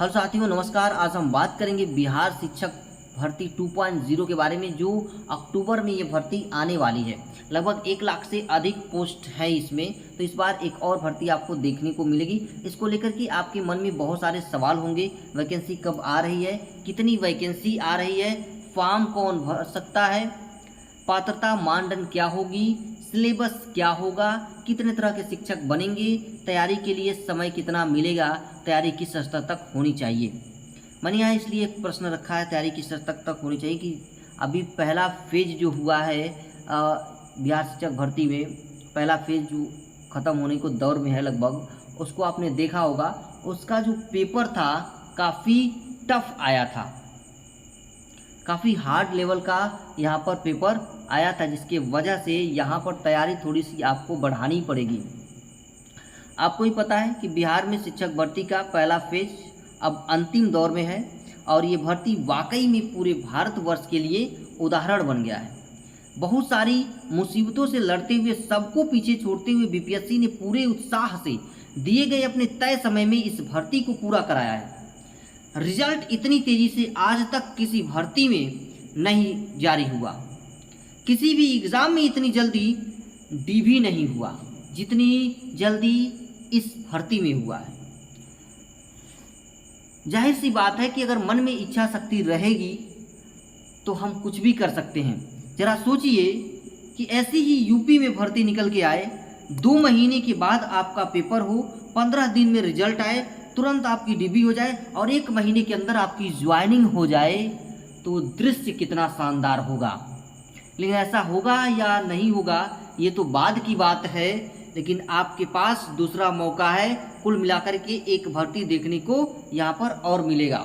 Hello साथियों, नमस्कार। आज हम बात करेंगे बिहार शिक्षक भर्ती 2.0 के बारे में, जो अक्टूबर में ये भर्ती आने वाली है। लगभग 1 लाख से अधिक पोस्ट है इसमें। तो इस बार एक और भर्ती आपको देखने को मिलेगी। इसको लेकर के आपके मन में बहुत सारे सवाल होंगे। वैकेंसी कब आ रही है, कितनी वैकेंसी आ रही है, फॉर्म कौन भर सकता है, पात्रता मानदंड क्या होगी, सिलेबस क्या होगा, कितने तरह के शिक्षक बनेंगे, तैयारी के लिए समय कितना मिलेगा, तैयारी किस स्तर तक होनी चाहिए। मैंने यहाँ इसलिए एक प्रश्न रखा है, तैयारी किस स्तर तक होनी चाहिए, कि अभी पहला फेज जो हुआ है बिहार शिक्षक भर्ती में, पहला फेज जो ख़त्म होने को दौर में है लगभग, उसको आपने देखा होगा। उसका जो पेपर था काफ़ी टफ आया था, काफ़ी हार्ड लेवल का यहाँ पर पेपर आया था, जिसके वजह से यहाँ पर तैयारी थोड़ी सी आपको बढ़ानी पड़ेगी। आपको ही पता है कि बिहार में शिक्षक भर्ती का पहला फेज अब अंतिम दौर में है, और ये भर्ती वाकई में पूरे भारतवर्ष के लिए उदाहरण बन गया है। बहुत सारी मुसीबतों से लड़ते हुए, सबको पीछे छोड़ते हुए बीपीएससी ने पूरे उत्साह से दिए गए अपने तय समय में इस भर्ती को पूरा कराया है। रिजल्ट इतनी तेज़ी से आज तक किसी भर्ती में नहीं जारी हुआ, किसी भी एग्ज़ाम में इतनी जल्दी डीवी नहीं हुआ जितनी जल्दी इस भर्ती में हुआ है। जाहिर सी बात है कि अगर मन में इच्छा शक्ति रहेगी तो हम कुछ भी कर सकते हैं। जरा सोचिए कि ऐसी ही यूपी में भर्ती निकल के आए, 2 महीने के बाद आपका पेपर हो, 15 दिन में रिजल्ट आए, तुरंत आपकी डीबी हो जाए और 1 महीने के अंदर आपकी ज्वाइनिंग हो जाए, तो दृश्य कितना शानदार होगा। लेकिन ऐसा होगा या नहीं होगा ये तो बाद की बात है, लेकिन आपके पास दूसरा मौका है। कुल मिलाकर के एक भर्ती देखने को यहाँ पर और मिलेगा।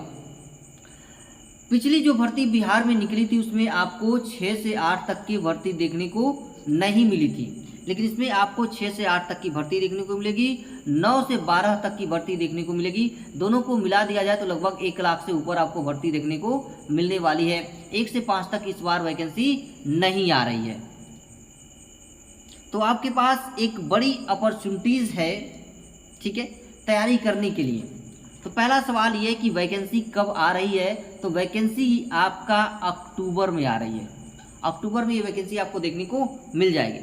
पिछली जो भर्ती बिहार में निकली थी उसमें आपको 6 से 8 तक की भर्ती देखने को नहीं मिली थी, लेकिन इसमें आपको 6 से 8 तक की भर्ती देखने को मिलेगी, 9 से 12 तक की भर्ती देखने को मिलेगी। दोनों को मिला दिया जाए तो लगभग 1 लाख से ऊपर आपको भर्ती देखने को मिलने वाली है। 1 से 5 तक इस बार वैकेंसी नहीं आ रही है। तो आपके पास एक बड़ी अपॉर्चुनिटीज़ है, ठीक है, तैयारी करने के लिए। तो पहला सवाल ये कि वैकेंसी कब आ रही है, तो वैकेंसी आपका अक्टूबर में आ रही है। अक्टूबर में ये वैकेंसी आपको देखने को मिल जाएगी।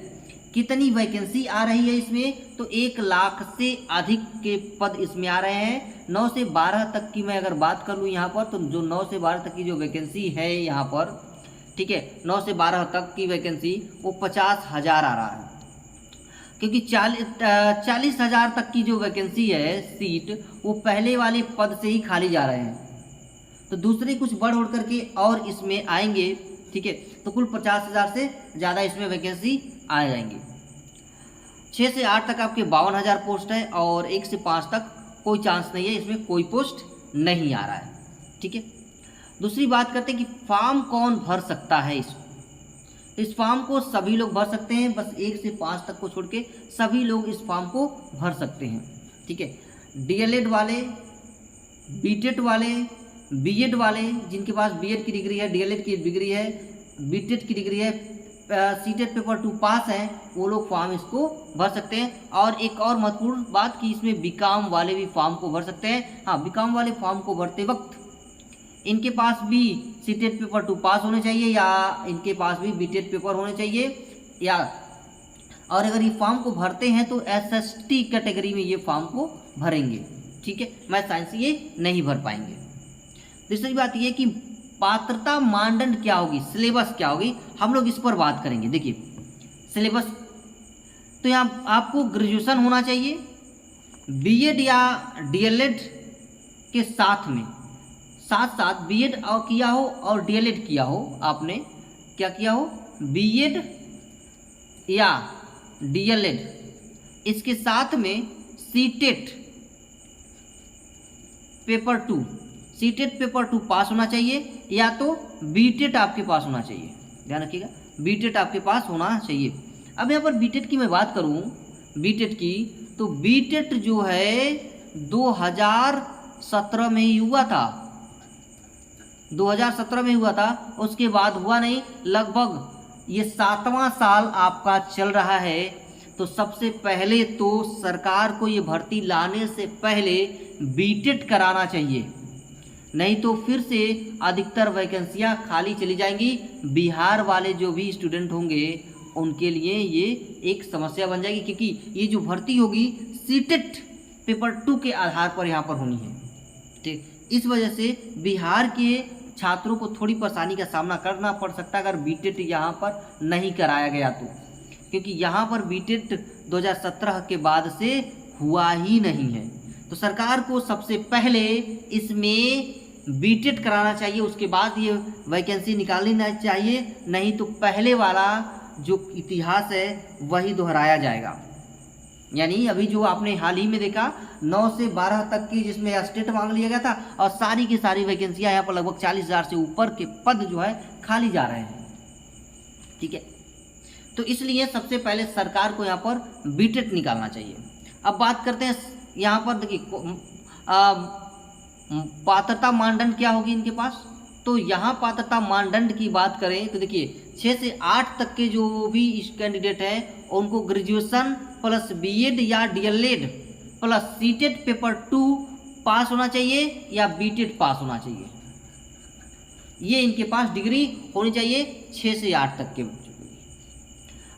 कितनी वैकेंसी आ रही है इसमें, तो 1 लाख से अधिक के पद इसमें आ रहे हैं। 9 से 12 तक की मैं अगर बात कर लूँ यहाँ पर, तो जो 9 से 12 तक की जो वैकेंसी है यहाँ पर, ठीक है, 9 से 12 तक की वैकेंसी वो 50,000 आ रहा है, क्योंकि 40,000 तक की जो वैकेंसी है सीट, वो पहले वाले पद से ही खाली जा रहे हैं। तो दूसरे कुछ बढ़ उड़ करके और इसमें आएंगे, ठीक है, तो कुल 50,000 से ज़्यादा इसमें वैकेंसी आ जाएंगी। 6 से 8 तक आपके 52,000 पोस्ट है, और 1 से 5 तक कोई चांस नहीं है, इसमें कोई पोस्ट नहीं आ रहा है, ठीक है। दूसरी बात करते हैं कि फॉर्म कौन भर सकता है। इस फॉर्म को सभी लोग भर सकते हैं, बस 1 से 5 तक को छोड़ के सभी लोग इस फॉर्म को भर सकते हैं, ठीक है। डीएलएड वाले, बीटेड वाले, बीएड वाले, जिनके पास बीएड की डिग्री है, डीएलएड की डिग्री है, बीटेड की डिग्री है, सीटेट पेपर 2 पास है, वो लोग फॉर्म इसको भर सकते हैं। और एक और महत्वपूर्ण बात कि इसमें बीकॉम वाले भी फॉर्म को भर सकते हैं। हाँ, बीकॉम वाले फॉर्म को भरते वक्त इनके पास भी सीटेट पेपर 2 पास होने चाहिए, या इनके पास भी बीटेड पेपर होने चाहिए, या और अगर ये फॉर्म को भरते हैं तो एसएसटी कैटेगरी में ये फॉर्म को भरेंगे, ठीक है। मैथ साइंस ये नहीं भर पाएंगे। दूसरी बात ये कि पात्रता मानदंड क्या होगी, सिलेबस क्या होगी, हम लोग इस पर बात करेंगे। देखिए सिलेबस, तो यहाँ आपको ग्रेजुएशन होना चाहिए, बीएड या डीएलएड के साथ में, साथ साथ बीएड और किया हो और डीएलएड किया हो। आपने क्या किया हो, बीएड या डीएलएड, इसके साथ में सीटेट पेपर 2, सीटेट पेपर 2 पास होना चाहिए, या तो बीटेट आपके पास होना चाहिए। ध्यान रखिएगा, बीटेट आपके पास होना चाहिए। अब यहाँ पर बीटेट की मैं बात करूँ, बीटेट की, तो बीटेट जो है 2017 में ही हुआ था, 2017 में हुआ था, उसके बाद हुआ नहीं। लगभग ये 7वां साल आपका चल रहा है। तो सबसे पहले तो सरकार को ये भर्ती लाने से पहले बीटेट कराना चाहिए। नहीं तो फिर से अधिकतर वैकेंसियां खाली चली जाएंगी। बिहार वाले जो भी स्टूडेंट होंगे उनके लिए ये एक समस्या बन जाएगी, क्योंकि ये जो भर्ती होगी सीटेट पेपर 2 के आधार पर यहाँ पर होनी है। ठीक, इस वजह से बिहार के छात्रों को थोड़ी परेशानी का सामना करना पड़ सकता है अगर बीटेट यहाँ पर नहीं कराया गया तो, क्योंकि यहाँ पर बीटेट 2017 के बाद से हुआ ही नहीं है। तो सरकार को सबसे पहले इसमें बीटेट कराना चाहिए, उसके बाद ये वैकेंसी निकालनी चाहिए, नहीं तो पहले वाला जो इतिहास है वही दोहराया जाएगा। यानी अभी जो आपने हाल ही में देखा 9 से 12 तक की जिसमें स्टेट मांग लिया गया था, और सारी की सारी वैकेंसियां यहाँ पर लगभग 40,000 से ऊपर के पद जो है खाली जा रहे हैं। ठीक है, तो इसलिए सबसे पहले सरकार को यहाँ पर बीटेट निकालना चाहिए। अब बात करते हैं यहाँ पर, देखिए पात्रता मानदंड क्या होगी इनके पास। तो यहाँ पात्रता मानदंड की बात करें तो देखिए 6 से 8 तक के जो भी कैंडिडेट हैं उनको ग्रेजुएशन प्लस बीएड या डीएलएड प्लस सीटेट पेपर 2 पास होना चाहिए या बीटेट पास होना चाहिए। ये इनके पास डिग्री होनी चाहिए 6 से 8 तक के बच्चों के लिए।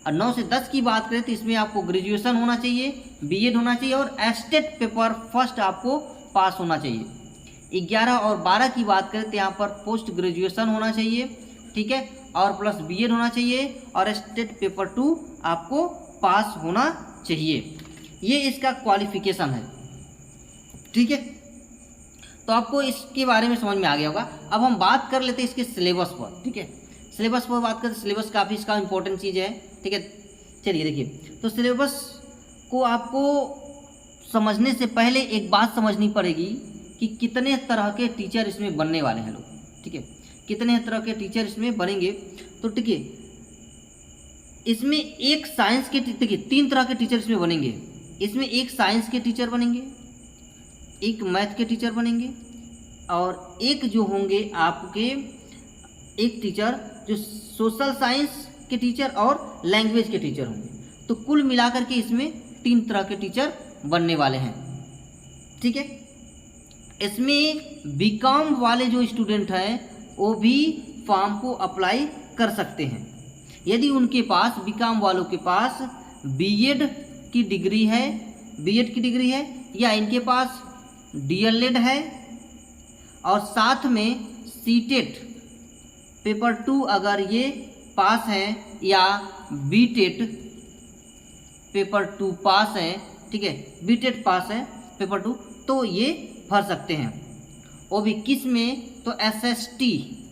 और 9 से 10 की बात करें तो इसमें आपको ग्रेजुएशन होना चाहिए, बीएड होना चाहिए और एस्टेट पेपर फर्स्ट आपको पास होना चाहिए। 11 और 12 की बात करें तो यहाँ पर पोस्ट ग्रेजुएशन होना चाहिए, ठीक है, और प्लस बीएड होना चाहिए और स्टेट पेपर 2 आपको पास होना चाहिए। ये इसका क्वालिफिकेशन है। ठीक है, तो आपको इसके बारे में समझ में आ गया होगा। अब हम बात कर लेते हैं इसके सिलेबस पर। ठीक है, सिलेबस पर बात करते, सिलेबस काफ़ी इसका इंपॉर्टेंट चीज़ है। ठीक है, चलिए देखिए, तो सिलेबस को आपको समझने से पहले एक बात समझनी पड़ेगी कि कितने तरह के टीचर इसमें बनने वाले हैं लोग। ठीक है, कितने तरह के टीचर इसमें बनेंगे। तो ठीक है, इसमें एक साइंस के, देखिए 3 तरह के टीचर इसमें बनेंगे। इसमें एक साइंस के टीचर बनेंगे, एक मैथ के टीचर बनेंगे और एक जो होंगे आपके एक टीचर जो सोशल साइंस के टीचर और लैंग्वेज के टीचर होंगे। तो कुल मिलाकर के इसमें 3 तरह के टीचर बनने वाले हैं। ठीक है, इसमें बीकॉम वाले जो स्टूडेंट हैं वो भी फॉर्म को अप्लाई कर सकते हैं यदि उनके पास, बीकॉम वालों के पास बीएड की डिग्री है, या इनके पास डीएलएड है और साथ में सीटेट पेपर 2 अगर ये पास हैं या बीटेट पेपर 2 पास हैं। ठीक है, बीटेट पास है पेपर 2, तो ये भर सकते हैं। वो भी किस में, तो एसएसटी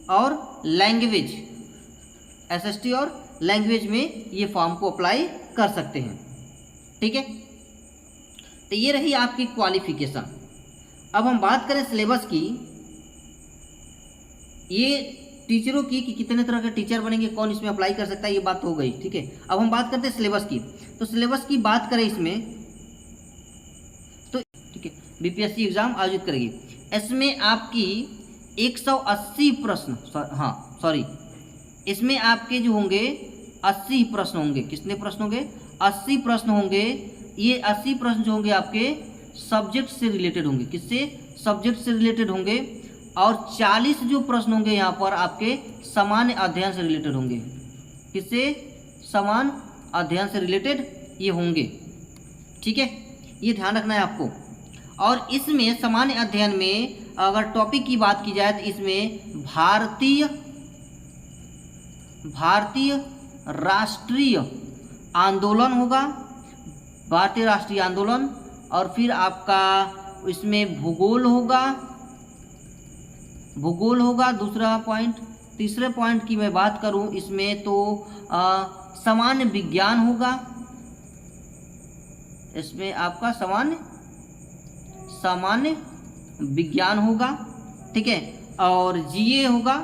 और लैंग्वेज में ये फॉर्म को अप्लाई कर सकते हैं। ठीक है, तो ये रही आपकी क्वालिफिकेशन। अब हम बात करें सिलेबस की, ये टीचरों की कि कितने तरह के टीचर बनेंगे, कौन इसमें अप्लाई कर सकता है, ये बात हो गई। ठीक है, अब हम बात करते हैं सिलेबस की। तो सिलेबस की बात करें इसमें, तो ठीक है, बीपीएससी एग्जाम आयोजित करेगी। इसमें आपकी 180 प्रश्न, इसमें आपके जो होंगे 80 प्रश्न होंगे। कितने प्रश्न होंगे? 80 प्रश्न होंगे। ये 80 प्रश्न जो होंगे आपके सब्जेक्ट से रिलेटेड होंगे। किससे? सब्जेक्ट से रिलेटेड होंगे। और 40 जो प्रश्न होंगे यहाँ पर आपके सामान्य अध्ययन से रिलेटेड होंगे। किससे? सामान्य अध्ययन से रिलेटेड ये होंगे। ठीक है, ये ध्यान रखना है आपको। और इसमें सामान्य अध्ययन में अगर टॉपिक की बात की जाए तो इसमें भारतीय राष्ट्रीय आंदोलन होगा, भारतीय राष्ट्रीय आंदोलन, और फिर आपका इसमें भूगोल होगा दूसरा पॉइंट। तीसरे पॉइंट की मैं बात करूं इसमें तो सामान्य विज्ञान होगा। इसमें आपका सामान्य विज्ञान होगा। ठीक है, और जीए होगा।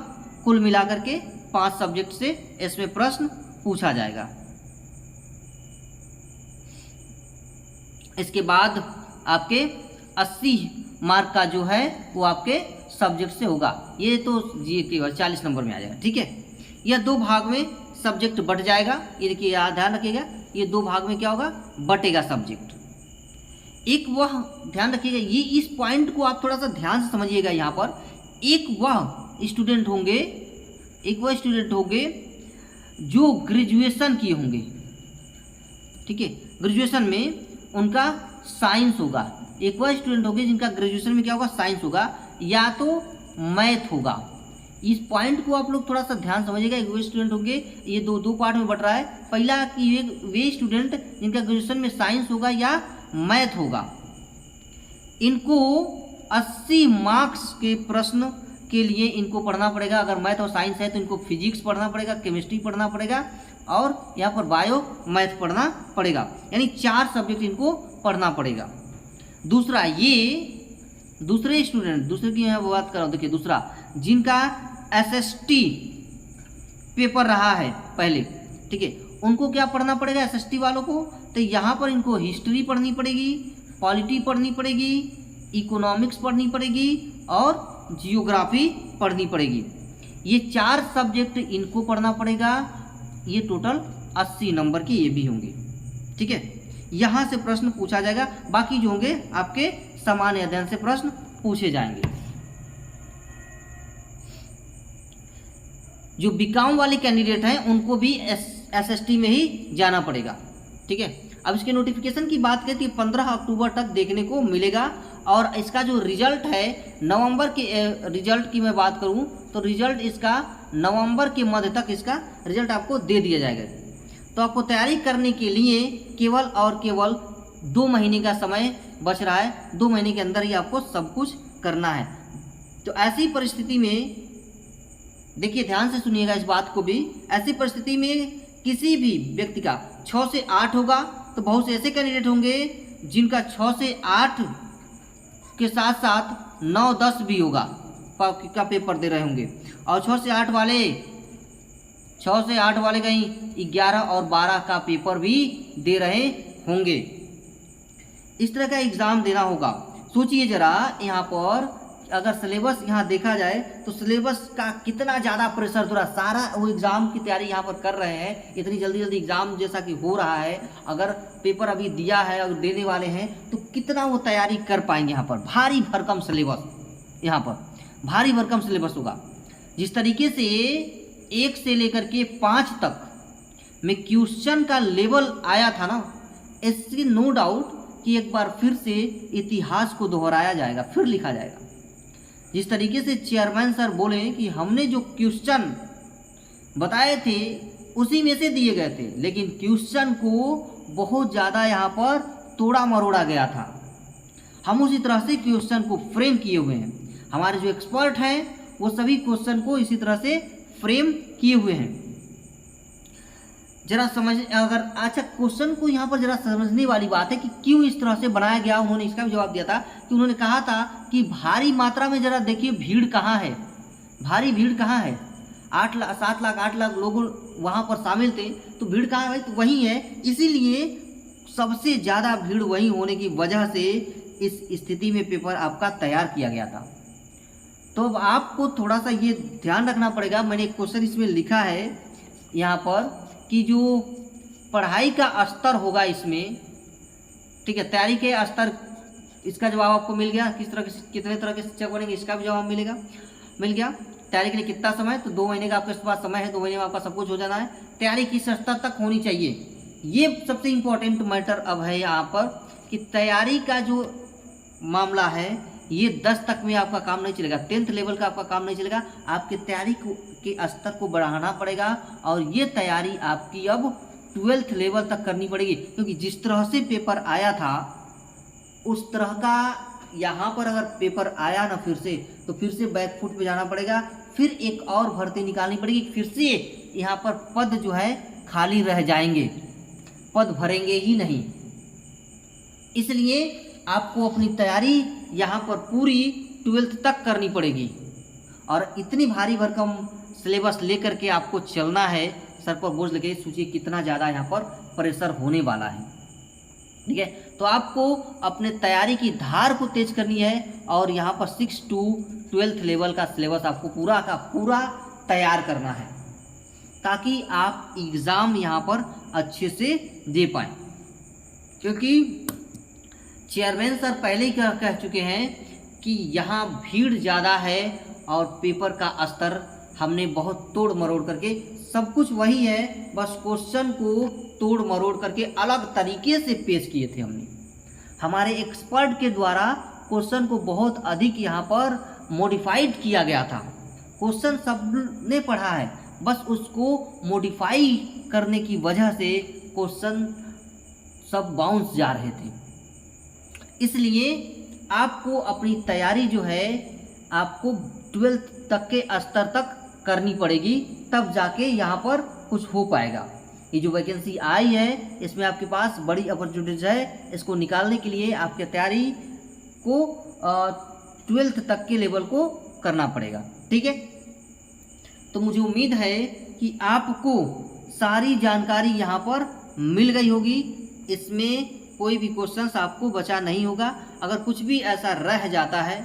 कुल मिलाकर के 5 सब्जेक्ट से इसमें प्रश्न पूछा जाएगा। इसके बाद आपके 80 मार्क का जो है वो आपके सब्जेक्ट से होगा। ये तो जीए केवल 40 नंबर में आ जाएगा। ठीक है, यह 2 भाग में सब्जेक्ट बट जाएगा। ये देखिए, ध्यान रखिएगा, ये 2 भाग में क्या होगा? बटेगा सब्जेक्ट। एक वह, ध्यान रखिएगा, ये इस पॉइंट को आप थोड़ा सा ध्यान से समझिएगा। यहाँ पर एक वह स्टूडेंट होंगे जो ग्रेजुएशन किए होंगे, ठीक है, ग्रेजुएशन में उनका साइंस होगा। एक वह स्टूडेंट होंगे जिनका ग्रेजुएशन में क्या होगा, साइंस होगा या तो मैथ होगा। इस पॉइंट को आप लोग थोड़ा सा ध्यान समझिएगा। एक वे स्टूडेंट होंगे, ये दो पार्ट में बट रहा है। पहला कि वे स्टूडेंट जिनका ग्रेजुएशन में साइंस होगा या मैथ होगा, इनको 80 मार्क्स के प्रश्न के लिए इनको पढ़ना पड़ेगा। अगर मैथ और साइंस है तो इनको फिजिक्स पढ़ना पड़ेगा, केमिस्ट्री पढ़ना पड़ेगा और यहाँ पर बायो मैथ पढ़ना पड़ेगा, यानी 4 सब्जेक्ट इनको पढ़ना पड़ेगा। दूसरा, ये दूसरे स्टूडेंट, दूसरे की मैं बात कर रहा हूँ, देखिए दूसरा, जिनका एसएसटी पेपर रहा है पहले, ठीक है, उनको क्या पढ़ना पड़ेगा एसएसटी वालों को, तो यहाँ पर इनको हिस्ट्री पढ़नी पड़ेगी, पॉलिटी पढ़नी पड़ेगी, इकोनॉमिक्स पढ़नी पड़ेगी और जियोग्राफी पढ़नी पड़ेगी। ये 4 सब्जेक्ट इनको पढ़ना पड़ेगा। ये टोटल 80 नंबर के ये भी होंगे, ठीक है। यहाँ से प्रश्न पूछा जाएगा, बाकी जो होंगे आपके सामान्य अध्ययन से प्रश्न पूछे जाएंगे। जो बीकॉम वाले कैंडिडेट हैं उनको भी एसएसटी में ही जाना पड़ेगा, ठीक है। अब इसके नोटिफिकेशन की बात करें तो 15 अक्टूबर तक देखने को मिलेगा और इसका जो रिजल्ट है नवंबर के रिजल्ट की मैं बात करूं तो रिजल्ट इसका नवंबर के मध्य तक इसका रिजल्ट आपको दे दिया जाएगा। तो आपको तैयारी करने के लिए केवल और केवल 2 महीने का समय बच रहा है। 2 महीने के अंदर ही आपको सब कुछ करना है। तो ऐसी परिस्थिति में देखिए, ध्यान से सुनिएगा इस बात को भी, ऐसी परिस्थिति में किसी भी व्यक्ति का 6 से 8 होगा तो बहुत से ऐसे कैंडिडेट होंगे जिनका 6 से 8 के साथ साथ 9-10 भी होगा का पेपर दे रहे होंगे और 6 से 8 वाले कहीं 11 और 12 का पेपर भी दे रहे होंगे। इस तरह का एग्ज़ाम देना होगा। सोचिए जरा, यहाँ पर अगर सिलेबस यहाँ देखा जाए तो सिलेबस का कितना ज़्यादा प्रेशर थोड़ा सारा वो एग्ज़ाम की तैयारी यहाँ पर कर रहे हैं। इतनी जल्दी एग्ज़ाम जैसा कि हो रहा है, अगर पेपर अभी दिया है और देने वाले हैं तो कितना वो तैयारी कर पाएंगे। यहाँ पर भारी भरकम सिलेबस, यहाँ पर भारी भरकम सिलेबस होगा। जिस तरीके से 1 से लेकर के 5 तक में क्वेश्चन का लेवल आया था ना, इससे नो डाउट कि एक बार फिर से इतिहास को दोहराया जाएगा, फिर लिखा जाएगा। जिस तरीके से चेयरमैन सर बोले कि हमने जो क्वेश्चन बताए थे उसी में से दिए गए थे, लेकिन क्वेश्चन को बहुत ज़्यादा यहाँ पर तोड़ा मरोड़ा गया था। हम उसी तरह से क्वेश्चन को फ्रेम किए हुए हैं। हमारे जो एक्सपर्ट हैं वो सभी क्वेश्चन को इसी तरह से फ्रेम किए हुए हैं। जरा समझ, अगर अच्छा क्वेश्चन को यहाँ पर जरा समझने वाली बात है कि क्यों इस तरह से बनाया गया। उन्होंने इसका भी जवाब दिया था कि उन्होंने कहा था कि भारी मात्रा में जरा देखिए भीड़ कहाँ है, भारी भीड़ कहाँ है। 7 लाख 8 लाख लोग वहाँ पर शामिल थे, तो भीड़ कहाँ है भाई, तो वहीं है। इसीलिए सबसे ज़्यादा भीड़ वहीं होने की वजह से इस स्थिति में पेपर आपका तैयार किया गया था। तो अब आपको थोड़ा सा ये ध्यान रखना पड़ेगा। मैंने एक क्वेश्चन इसमें लिखा है यहाँ पर कि जो पढ़ाई का स्तर होगा इसमें, ठीक है, तैयारी के स्तर, इसका जवाब आपको मिल गया। कितने तरह के शिक्षक बनेंगे, इसका भी जवाब मिल गया। तैयारी के लिए कितना समय, तो 2 महीने का आपके पास समय है, 2 महीने में आपका सब कुछ हो जाना है। तैयारी किस स्तर तक होनी चाहिए, ये सबसे इम्पोर्टेंट मैटर अब है यहाँ पर कि तैयारी का जो मामला है ये 10 तक में आपका काम नहीं चलेगा, 10th लेवल का आपका काम नहीं चलेगा। आपके तैयारी के स्तर को बढ़ाना पड़ेगा और ये तैयारी आपकी अब 12th लेवल तक करनी पड़ेगी, क्योंकि जिस तरह से पेपर आया था उस तरह का यहाँ पर अगर पेपर आया ना फिर से बैक फुट पे जाना पड़ेगा। फिर एक और भर्ती निकालनी पड़ेगी, फिर से यहाँ पर पद जो है खाली रह जाएंगे, पद भरेंगे ही नहीं। इसलिए आपको अपनी तैयारी यहाँ पर पूरी 12th तक करनी पड़ेगी और इतनी भारी भरकम सिलेबस लेकर के आपको चलना है। सर पर बोझ लगे, सोचिए कितना ज़्यादा यहाँ पर प्रेशर होने वाला है, ठीक है। तो आपको अपने तैयारी की धार को तेज करनी है और यहाँ पर 6 to 12th लेवल का सिलेबस आपको पूरा का पूरा तैयार करना है ताकि आप एग्ज़ाम यहाँ पर अच्छे से दे पाएँ। क्योंकि चेयरमैन सर पहले ही कह चुके हैं कि यहाँ भीड़ ज़्यादा है और पेपर का स्तर हमने बहुत तोड़ मरोड़ करके, सब कुछ वही है, बस क्वेश्चन को तोड़ मरोड़ करके अलग तरीके से पेश किए थे हमने। हमारे एक्सपर्ट के द्वारा क्वेश्चन को बहुत अधिक यहाँ पर मॉडिफाइड किया गया था। क्वेश्चन सबने पढ़ा है, बस उसको मॉडिफाई करने की वजह से क्वेश्चन सब बाउंस जा रहे थे। इसलिए आपको अपनी तैयारी जो है आपको 12th तक के स्तर तक करनी पड़ेगी, तब जाके यहाँ पर कुछ हो पाएगा। ये जो वैकेंसी आई है इसमें आपके पास बड़ी अपॉर्चुनिटीज है, इसको निकालने के लिए आपकी तैयारी को 12th तक के लेवल को करना पड़ेगा। ठीक है, तो मुझे उम्मीद है कि आपको सारी जानकारी यहाँ पर मिल गई होगी। इसमें कोई भी क्वेश्चंस आपको बचा नहीं होगा। अगर कुछ भी ऐसा रह जाता है,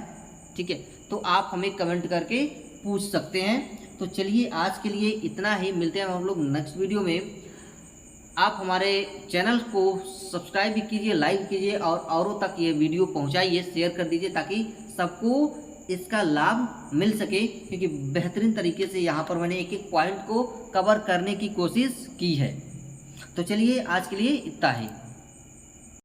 ठीक है, तो आप हमें कमेंट करके पूछ सकते हैं। तो चलिए आज के लिए इतना ही, मिलते हैं हम लोग नेक्स्ट वीडियो में। आप हमारे चैनल को सब्सक्राइब भी कीजिए, लाइक कीजिए और औरों तक ये वीडियो पहुंचाइए, शेयर कर दीजिए ताकि सबको इसका लाभ मिल सके, क्योंकि बेहतरीन तरीके से यहाँ पर मैंने एक एक पॉइंट को कवर करने की कोशिश की है। तो चलिए आज के लिए इतना ही।